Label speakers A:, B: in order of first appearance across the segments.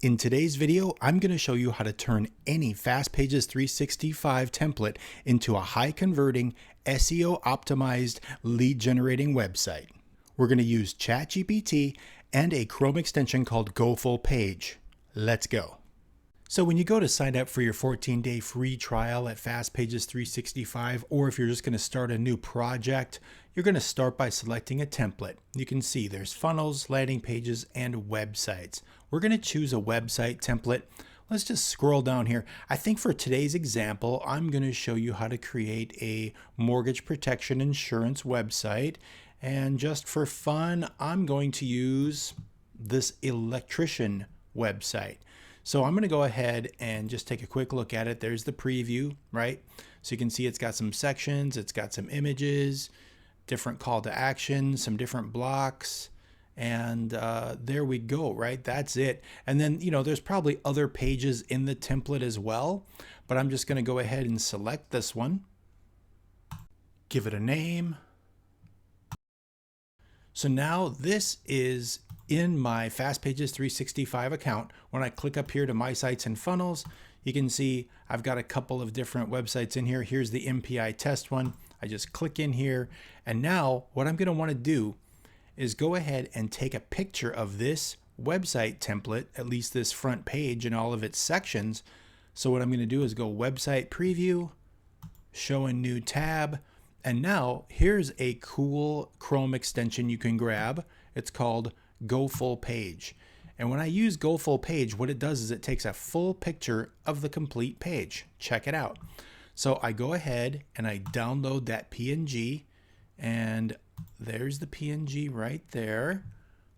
A: In today's video, I'm going to show you how to turn any FastPages 365 template into a high-converting, SEO-optimized, lead-generating website. We're going to use ChatGPT and a Chrome extension called GoFullPage. Let's go. So when you go to sign up for your 14-day free trial at FastPages 365, or if you're just going to start a new project, you're going to start by selecting a template. You can see there's funnels, landing pages, and websites. We're going to choose a website template. Let's just scroll down here. I think for today's example, I'm going to show you how to create a mortgage protection insurance website. And just for fun, I'm going to use this electrician website. So I'm going to go ahead and just take a quick look at it. There's the preview, right? So you can see it's got some sections, it's got some images, different call to action, some different blocks, and there we go, right? That's it. And then, there's probably other pages in the template as well, but I'm just going to go ahead and select this one, give it a name. So now this is in my FastPages 365 account. When I click up here to My Sites and Funnels, you can see I've got a couple of different websites in here. Here's the MPI test one. I just click in here, and now what I'm going to want to do is go ahead and take a picture of this website template, at least this front page and all of its sections. So what I'm going to do is go Website Preview, Show a New Tab, and now here's a cool Chrome extension you can grab. It's called GoFullPage. And when I use GoFullPage, what it does is it takes a full picture of the complete page. Check it out. So I go ahead and I download that PNG, and there's the PNG right there.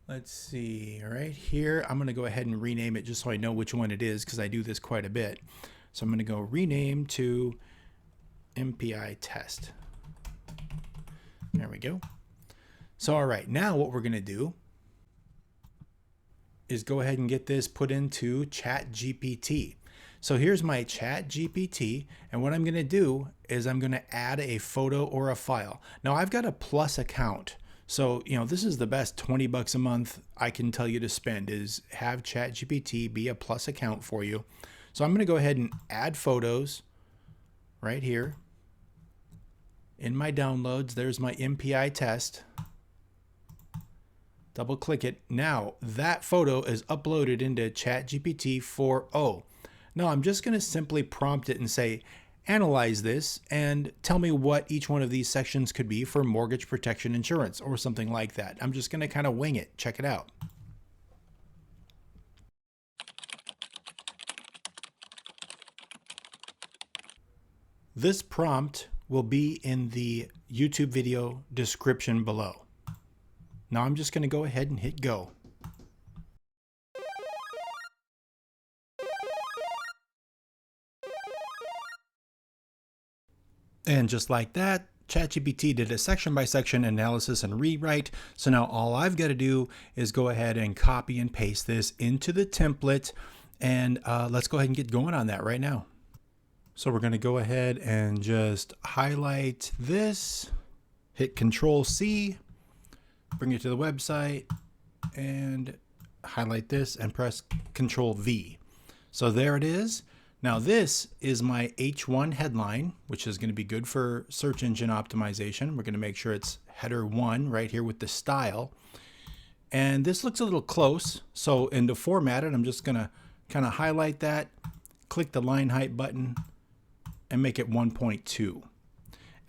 A: Let's see, right here. I'm going to go ahead and rename it just so I know which one it is, because I do this quite a bit. So I'm going to go rename to MPI test. There we go. So all right, now what we're going to do is go ahead and get this put into ChatGPT. So here's my ChatGPT, and what I'm going to do is I'm going to add a photo or a file. Now I've got a Plus account, so this is the best 20 bucks a month I can tell you to spend, is have ChatGPT be a Plus account for you. So I'm going to go ahead and add photos right here. In my downloads, there's my MPI test. Double click it. Now that photo is uploaded into ChatGPT 4.0. Now I'm just going to simply prompt it and say, analyze this and tell me what each one of these sections could be for mortgage protection insurance or something like that. I'm just going to kind of wing it. Check it out. This prompt will be in the YouTube video description below. Now I'm just going to go ahead and hit go. And just like that, ChatGPT did a section-by-section analysis and rewrite. So now all I've got to do is go ahead and copy and paste this into the template. And let's go ahead and get going on that right now. So we're going to go ahead and just highlight this, hit Control-C, bring it to the website, and highlight this and press Control-V. So there it is. Now this is my H1 headline, which is going to be good for search engine optimization. We're going to make sure it's header 1 right here with the style. And this looks a little close. So to format it, I'm just going to kind of highlight that, click the line height button, and make it 1.2.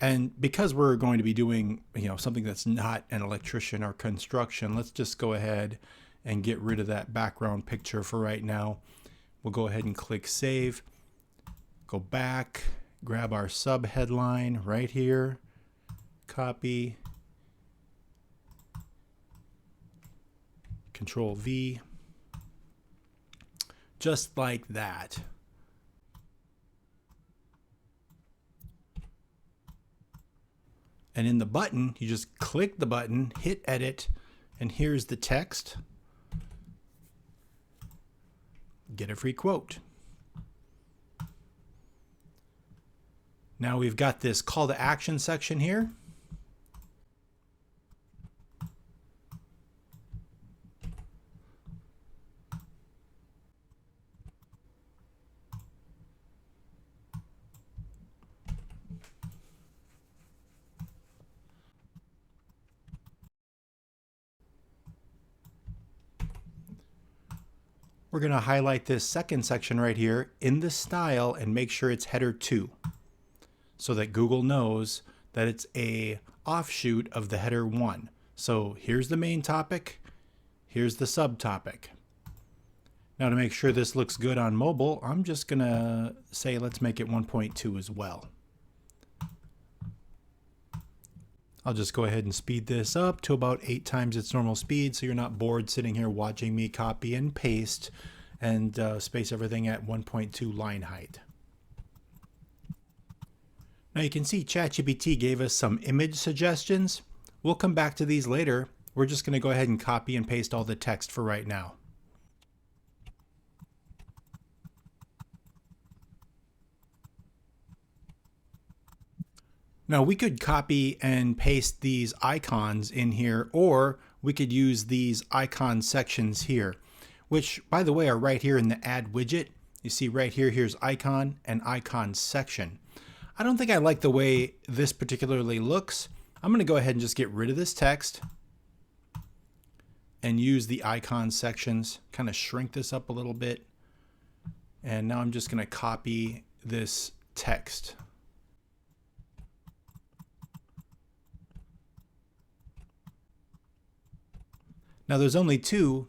A: And because we're going to be doing, something that's not an electrician or construction, let's just go ahead and get rid of that background picture for right now. We'll go ahead and click Save, go back, grab our sub headline right here, copy, Control V, just like that. And in the button, you just click the button, hit edit, and here's the text. Get a free quote. Now we've got this call to action section here. We're going to highlight this second section right here in the style and make sure it's header 2 so that Google knows that it's a offshoot of the header 1. So here's the main topic, here's the subtopic. Now to make sure this looks good on mobile, I'm just going to say let's make it 1.2 as well. I'll just go ahead and speed this up to about 8 times its normal speed so you're not bored sitting here watching me copy and paste and space everything at 1.2 line height. Now you can see ChatGPT gave us some image suggestions. We'll come back to these later. We're just going to go ahead and copy and paste all the text for right now. Now we could copy and paste these icons in here, or we could use these icon sections here, which by the way are right here in the add widget. You see right here, here's icon and icon section. I don't think I like the way this particularly looks. I'm going to go ahead and just get rid of this text and use the icon sections, kind of shrink this up a little bit. And now I'm just going to copy this text. Now there's only 2,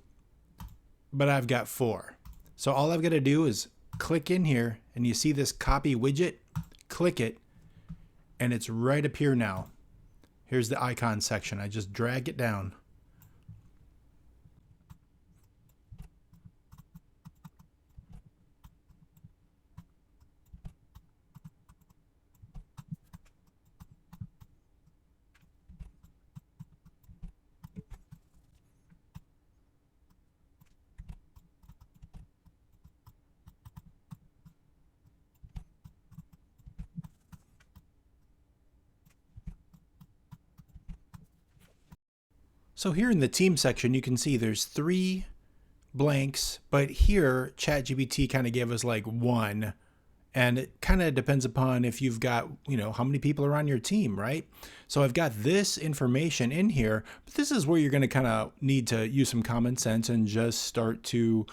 A: but I've got 4. So all I've got to do is click in here and you see this copy widget, click it, and it's right up here now. Here's the icon section. I just drag it down. So here in the team section, you can see there's 3 blanks, but here ChatGPT kind of gave us like 1. And it kind of depends upon if you've got, how many people are on your team, right? So I've got this information in here, but this is where you're going to kind of need to use some common sense and just start to,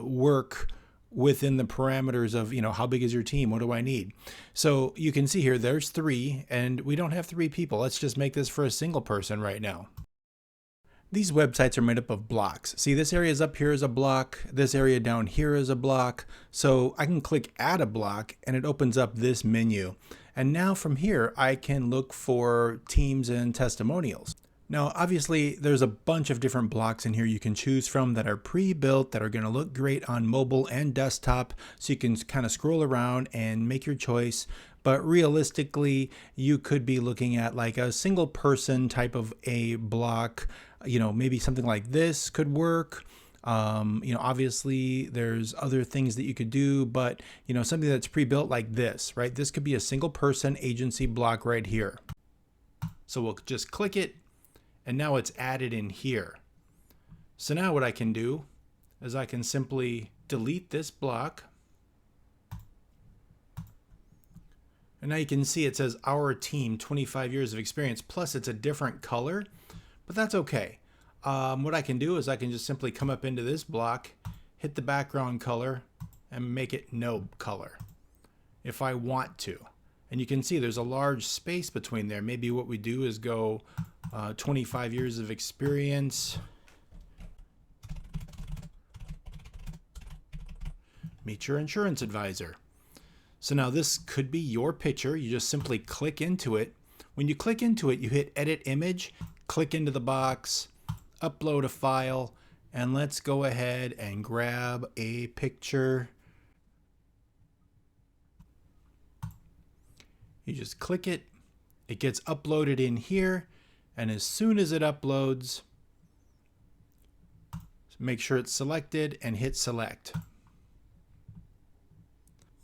A: work within the parameters of, how big is your team? What do I need? So you can see here, there's 3 and we don't have 3 people. Let's just make this for a single person right now. These websites are made up of blocks. See, this area is up here is a block. This area down here is a block. So I can click add a block and it opens up this menu. And now from here, I can look for teams and testimonials. Now, obviously, there's a bunch of different blocks in here you can choose from that are pre-built, that are going to look great on mobile and desktop. So you can kind of scroll around and make your choice. But realistically, you could be looking at like a single person type of a block. Maybe something like this could work. Obviously there's other things that you could do, but something that's pre-built like this, right? This could be a single person agency block right here. So we'll just click it and now it's added in here. So now what I can do is I can simply delete this block. And now you can see it says our team, 25 years of experience, plus it's a different color. But that's okay. What I can do is I can just simply come up into this block, hit the background color, and make it no color if I want to. And you can see there's a large space between there. Maybe what we do is go 25 years of experience. Meet your insurance advisor. So now this could be your picture. You just simply click into it. When you click into it, you hit edit image, click into the box, upload a file, and let's go ahead and grab a picture. You just click it, it gets uploaded in here, and as soon as it uploads, make sure it's selected and hit select.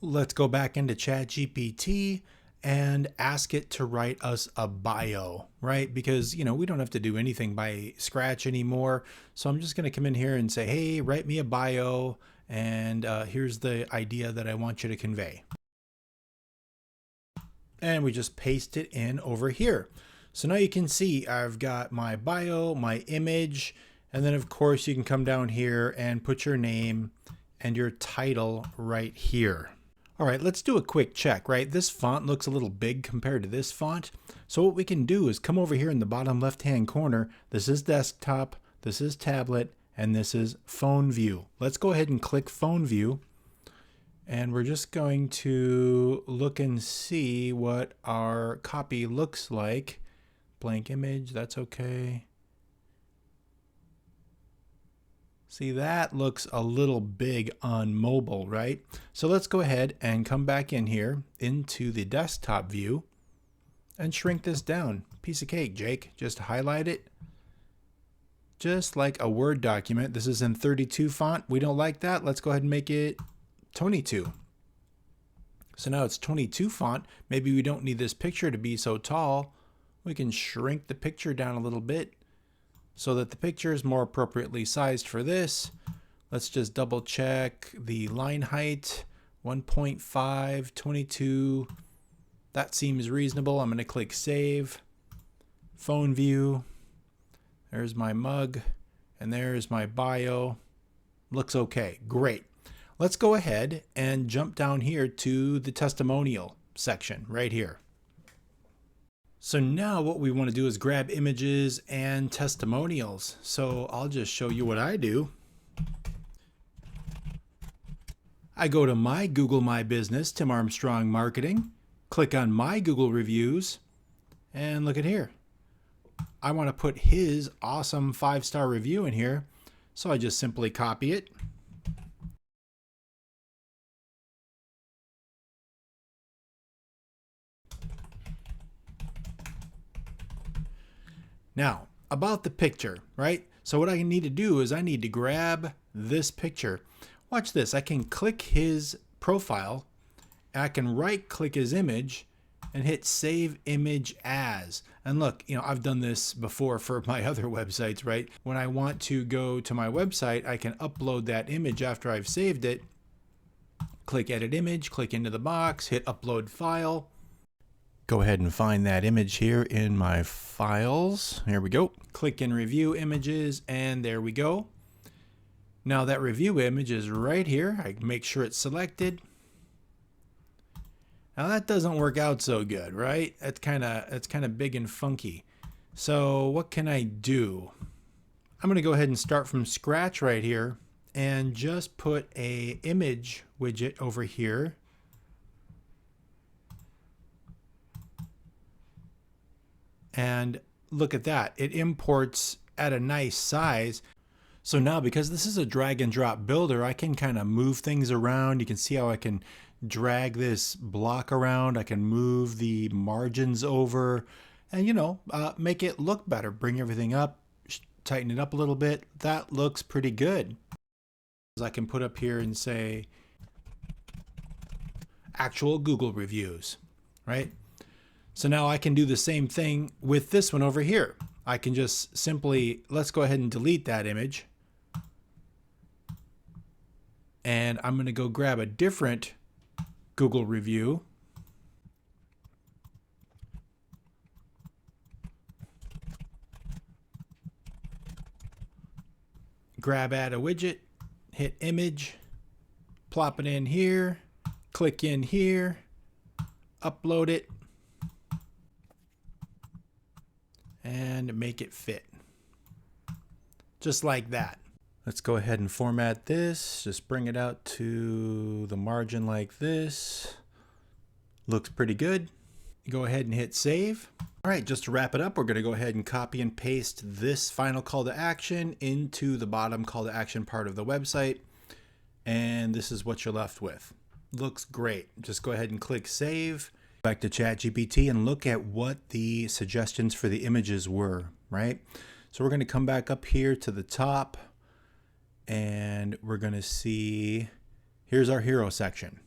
A: Let's go back into ChatGPT and ask it to write us a bio, right? Because, we don't have to do anything by scratch anymore. So I'm just going to come in here and say, hey, write me a bio. And here's the idea that I want you to convey. And we just paste it in over here. So now you can see I've got my bio, my image, And then of course you can come down here and put your name and your title right here. All right, let's do a quick check, right? This font looks a little big compared to this font. So what we can do is come over here in the bottom left-hand corner. This is desktop, this is tablet, and this is phone view. Let's go ahead and click phone view. And we're just going to look and see what our copy looks like. Blank image, that's okay. See, that looks a little big on mobile, right? So let's go ahead and come back in here into the desktop view and shrink this down. Piece of cake, Jake. Just highlight it. Just like a Word document. This is in 32 font. We don't like that. Let's go ahead and make it 22. So now it's 22 font. Maybe we don't need this picture to be so tall. We can shrink the picture down a little bit so that the picture is more appropriately sized for this. Let's just double check the line height, 1.5, 22. That seems reasonable. I'm going to click save. Phone view. There's my mug and there's my bio. Looks okay. Great. Let's go ahead and jump down here to the testimonial section right here. So now what we want to do is grab images and testimonials. So I'll just show you what I do. I go to my Google My Business, Tim Armstrong Marketing, click on my Google reviews, and look at here. I want to put his awesome 5-star review in here. So I just simply copy it. Now, about the picture, right? So what I need to do is I need to grab this picture. Watch this. I can click his profile, and I can right-click his image and hit Save Image As. And look, I've done this before for my other websites, right? When I want to go to my website, I can upload that image after I've saved it. Click Edit Image, click into the box, hit Upload File. Go ahead and find that image here in my files. Here we go. Click in Review Images, and there we go. Now that review image is right here. I make sure it's selected. Now that doesn't work out so good, right? It's kind of big and funky. So what can I do? I'm going to go ahead and start from scratch right here and just put a image widget over here. And look at that, it imports at a nice size. So now, because this is a drag and drop builder, I can kind of move things around. You can see how I can drag this block around. I can move the margins over and, make it look better. Bring everything up, tighten it up a little bit. That looks pretty good. I can put up here and say actual Google reviews, right? So now I can do the same thing with this one over here. I can just simply, let's go ahead and delete that image. And I'm going to go grab a different Google review. Grab Add a Widget, hit Image, plop it in here, click in here, upload it, and make it fit. Just like that. Let's go ahead and format this. Just bring it out to the margin like this. Looks pretty good. Go ahead and hit save. All right, just to wrap it up, we're going to go ahead and copy and paste this final call to action into the bottom call to action part of the website. And this is what you're left with. Looks great. Just go ahead and click save. Back to ChatGPT and look at what the suggestions for the images were, right? So we're going to come back up here to the top and we're going to see, here's our hero section.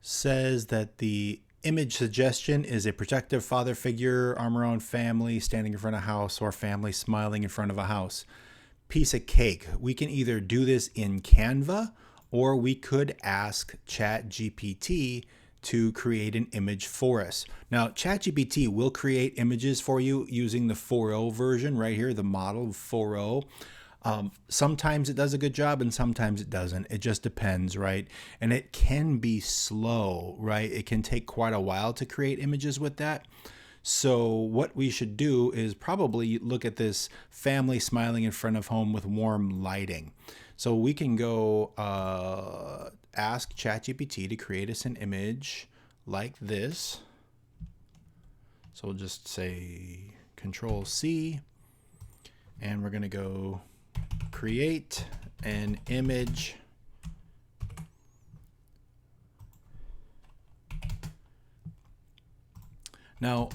A: Says that the image suggestion is a protective father figure, arm around family, standing in front of a house, or family smiling in front of a house. Piece of cake. We can either do this in Canva or we could ask ChatGPT to create an image for us. Now, ChatGPT will create images for you using the 4.0 version right here, the model 4.0. Sometimes it does a good job and sometimes it doesn't. It just depends, right? And it can be slow, right? It can take quite a while to create images with that. So what we should do is probably look at this family smiling in front of home with warm lighting. So we can go ask ChatGPT to create us an image like this. So we'll just say Control C, and we're going to go create an image now.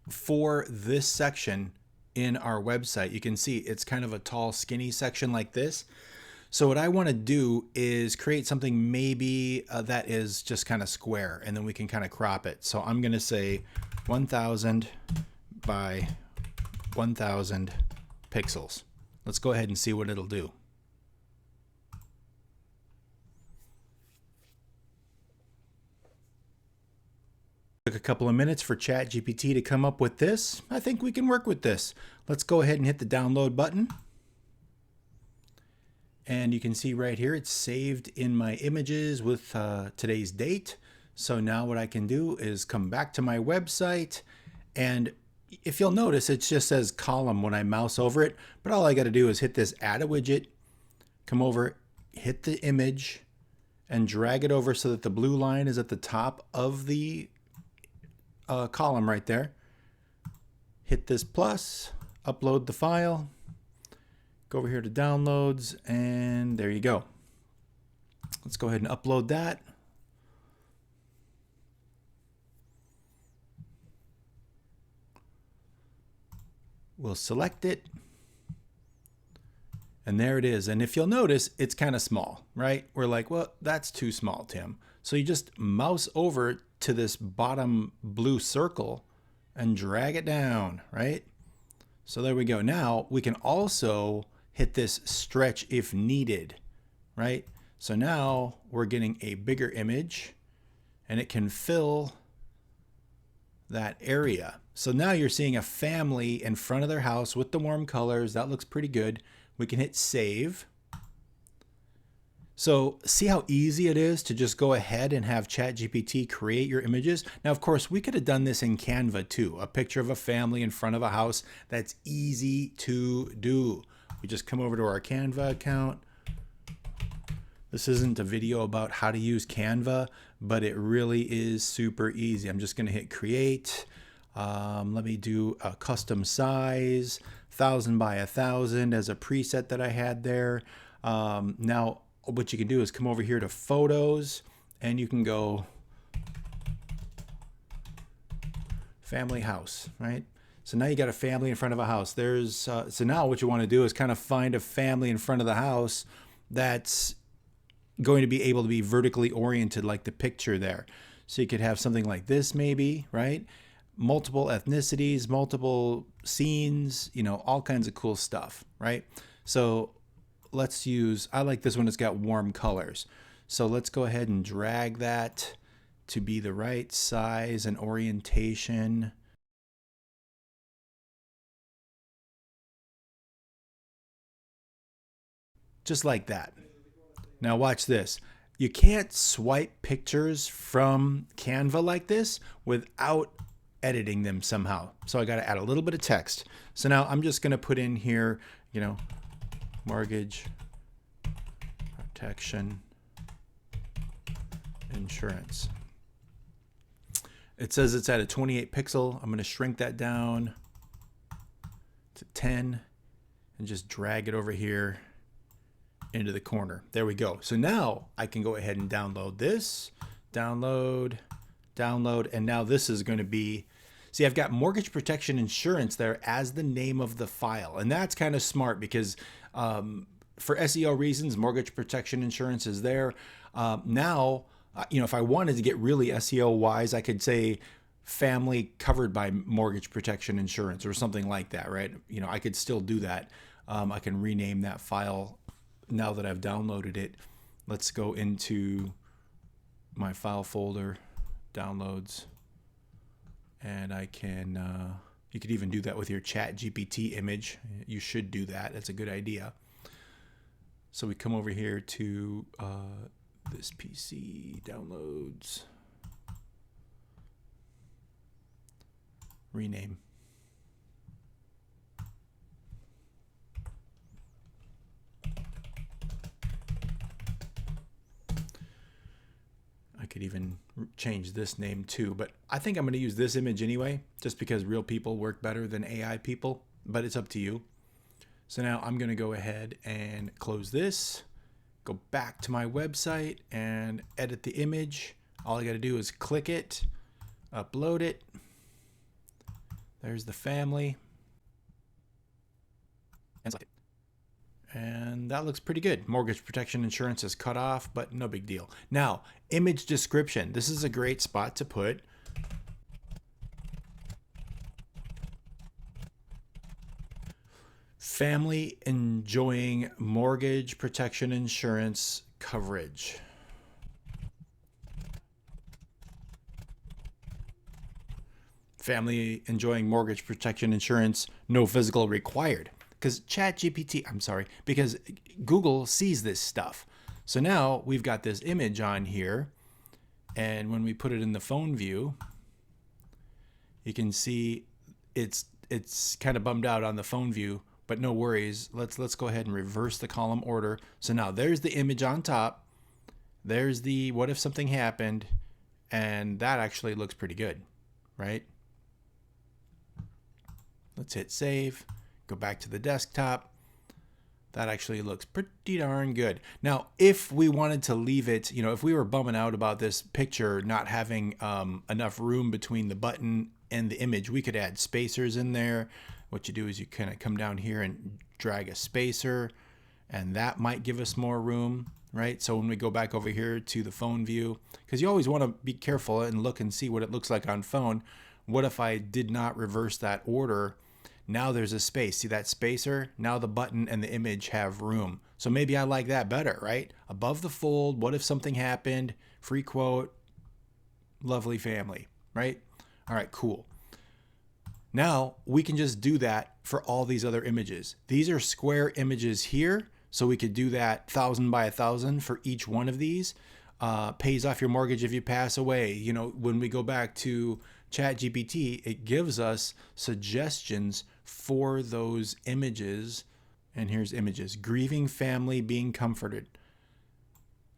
A: For this section in our website, you can see it's kind of a tall, skinny section like this. So what I want to do is create something maybe that is just kind of square, and then we can kind of crop it. So I'm going to say 1000 by 1000 pixels. Let's go ahead and see what it'll do. Took a couple of minutes for ChatGPT to come up with this. I think we can work with this. Let's go ahead and hit the download button. And you can see right here, it's saved in my images with today's date. So now what I can do is come back to my website, and if you'll notice, it just says column when I mouse over it, but all I got to do is hit this add a widget, come over, hit the image, and drag it over so that the blue line is at the top of the column right there. Hit this plus, upload the file, go over here to downloads, and there you go. Let's go ahead and upload that. We'll select it. And there it is. And if you'll notice, it's kind of small, right? We're like, well, that's too small, Tim. So you just mouse over to this bottom blue circle and drag it down, right? So there we go. Now we can also hit this stretch if needed, right? So now we're getting a bigger image and it can fill that area. So now you're seeing a family in front of their house with the warm colors. That looks pretty good. We can hit save. So see how easy it is to just go ahead and have ChatGPT create your images. Now, of course, we could have done this in Canva too. A picture of a family in front of a house. That's easy to do. We just come over to our Canva account. This isn't a video about how to use Canva, but it really is super easy. I'm just going to hit create. Let me do a custom size, 1000 by 1000 as a preset that I had there. Now, what you can do is come over here to photos, and you can go family house, right? So now you got a family in front of a house. There's so now what you want to do is kind of find a family in front of the house that's going to be able to be vertically oriented like the picture there. So you could have something like this maybe, right? Multiple ethnicities, multiple scenes, you know, all kinds of cool stuff, right? So let's use, I like this one, it's got warm colors. So let's go ahead and drag that to be the right size and orientation. Just like that. Now watch this. You can't swipe pictures from Canva like this without editing them somehow. So I got to add a little bit of text. So now I'm just going to put in here, you know, mortgage protection insurance. It says it's at a 28 pixel. I'm going to shrink that down to 10 and just drag it over here into the corner. There we go. So now I can go ahead and download this, download, and now this is going to be, see, I've got mortgage protection insurance there as the name of the file. And that's kind of smart because for SEO reasons, mortgage protection insurance is there. Now, you know, if I wanted to get really SEO wise, I could say family covered by mortgage protection insurance or something like that, right? You know, I could still do that. I can rename that file now that I've downloaded it. Let's go into my file folder, downloads, and I can, you could even do that with your ChatGPT image. You should do that. That's a good idea. So we come over here to this PC, downloads, rename. I could even change this name too, but I think I'm going to use this image anyway, just because real people work better than AI people, but it's up to you. So now I'm going to go ahead and close this, go back to my website and edit the image. All I got to do is click it, upload it. There's the family. And select it. And that looks pretty good. Mortgage protection insurance is cut off, but no big deal. Now, image description. This is a great spot to put. Family enjoying mortgage protection insurance coverage. Family enjoying mortgage protection insurance, no physical required. Because because Google sees this stuff. So now we've got this image on here, and when we put it in the phone view, you can see it's kind of bummed out on the phone view, but no worries. Let's go ahead and reverse the column order. So now there's the image on top. There's the what if something happened, and that actually looks pretty good, right? Let's hit save. Go back to the desktop. That actually looks pretty darn good. Now, if we wanted to leave it, if we were bumming out about this picture not having enough room between the button and the image, we could add spacers in there. What you do is you kind of come down here and drag a spacer, and that might give us more room, right? So when we go back over here to the phone view, because you always want to be careful and look and see what it looks like on phone. What if I did not reverse that order? Now there's a space. See that spacer? Now the button and the image have room. So maybe I like that better, right? Above the fold, what if something happened? Free quote, lovely family, right? All right, cool. Now we can just do that for all these other images. These are square images here. So we could do that 1,000 by 1,000 for each one of these. Pays off your mortgage if you pass away. When we go back to ChatGPT, it gives us suggestions for those images. And here's images. Grieving family being comforted.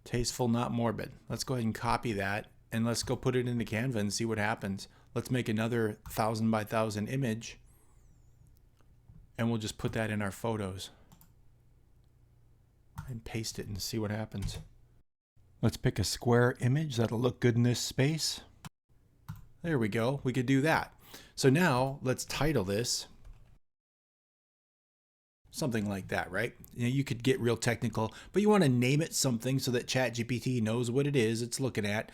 A: Tasteful, not morbid. Let's go ahead and copy that, and let's go put it into Canva and see what happens. Let's make another 1,000 by 1,000 image, and we'll just put that in our photos and paste it and see what happens. Let's pick a square image that'll look good in this space. There we go. We could do that. So now let's title this something like that, right? You could get real technical, but you want to name it something so that ChatGPT knows what it is it's looking at.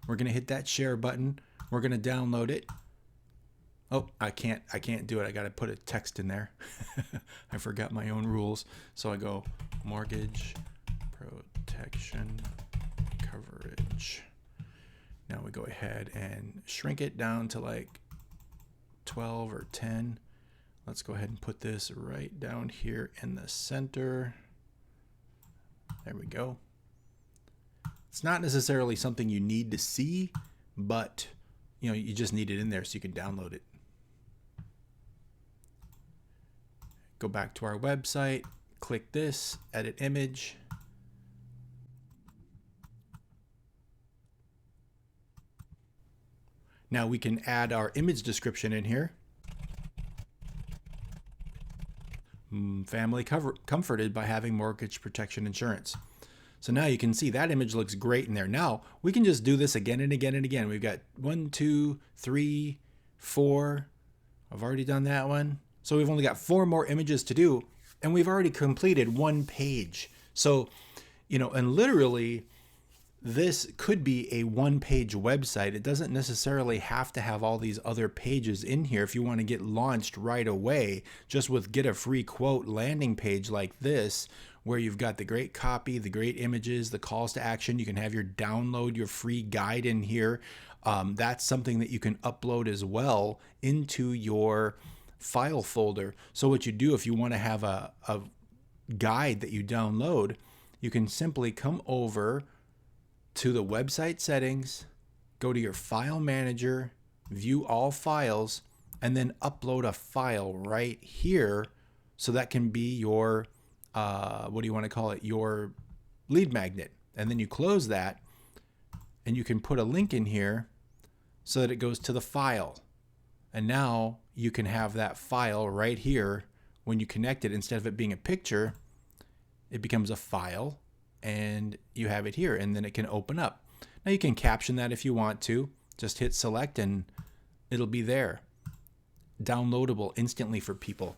A: We're going to hit that share button. We're going to download it. Oh, I can't do it. I got to put a text in there. I forgot my own rules. So I go mortgage protection coverage. Now we go ahead and shrink it down to like 12 or 10. Let's go ahead and put this right down here in the center. There we go. It's not necessarily something you need to see, but you just need it in there so you can download it. Go back to our website, click this, edit image. Now we can add our image description in here. Family comforted by having mortgage protection insurance. So now you can see that image looks great in there. Now we can just do this again and again and again. We've got 1, 2, 3, 4. I've already done that one. So we've only got 4 more images to do, and we've already completed 1 page. So, and literally this could be a 1-page website. It doesn't necessarily have to have all these other pages in here if you want to get launched right away, just with get a free quote landing page like this, where you've got the great copy, the great images, the calls to action. You can have your download your free guide in here. That's something that you can upload as well into your file folder. So what you do if you want to have a guide that you download, you can simply come over to the website settings, go to your file manager, view all files, and then upload a file right here. So that can be your, what do you want to call it? Your lead magnet. And then you close that and you can put a link in here so that it goes to the file. And now you can have that file right here. When you connect it, instead of it being a picture, it becomes a file and you have it here, and then it can open up. Now you can caption that if you want to. Just hit select and it'll be there, downloadable instantly for people.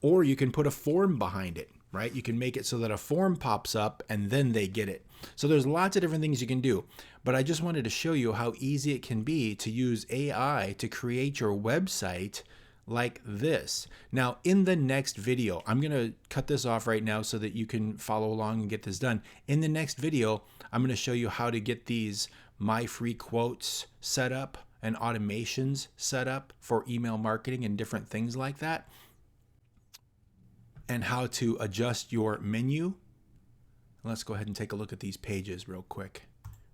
A: Or you can put a form behind it, right? You can make it so that a form pops up and then they get it. So there's lots of different things you can do, but I just wanted to show you how easy it can be to use AI to create your website like this. Now, in the next video, I'm going to cut this off right now so that you can follow along and get this done. In the next video, I'm going to show you how to get these My Free Quotes set up and automations set up for email marketing and different things like that, and how to adjust your menu. Let's go ahead and take a look at these pages real quick.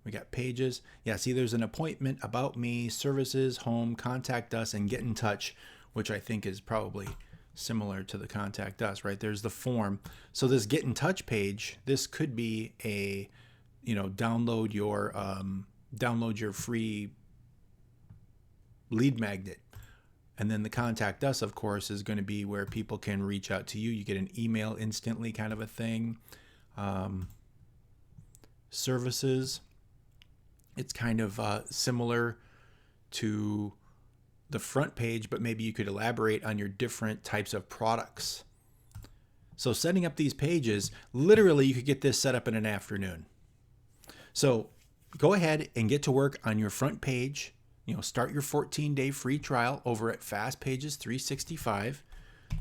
A: We got pages. Yeah, see, there's an appointment, about me, services, home, contact us, and get in touch, which I think is probably similar to the contact us, right? There's the form. So this get in touch page, this could be a, download your free lead magnet. And then the contact us, of course, is going to be where people can reach out to you. You get an email instantly kind of a thing. Services, it's kind of similar to the front page, but maybe you could elaborate on your different types of products. So setting up these pages, literally you could get this set up in an afternoon. So go ahead and get to work on your front page. Start your 14-day free trial over at FastPages 365.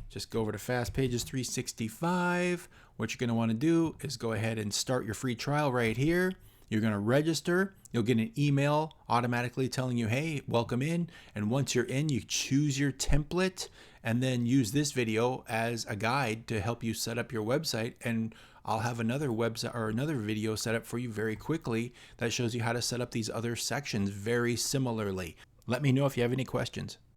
A: Just go over to FastPages 365. What you're going to want to do is go ahead and start your free trial right here. You're going to register. You'll get an email automatically telling you, hey, welcome in. And once you're in, you choose your template and then use this video as a guide to help you set up your website. And I'll have another website or another video set up for you very quickly that shows you how to set up these other sections very similarly. Let me know if you have any questions.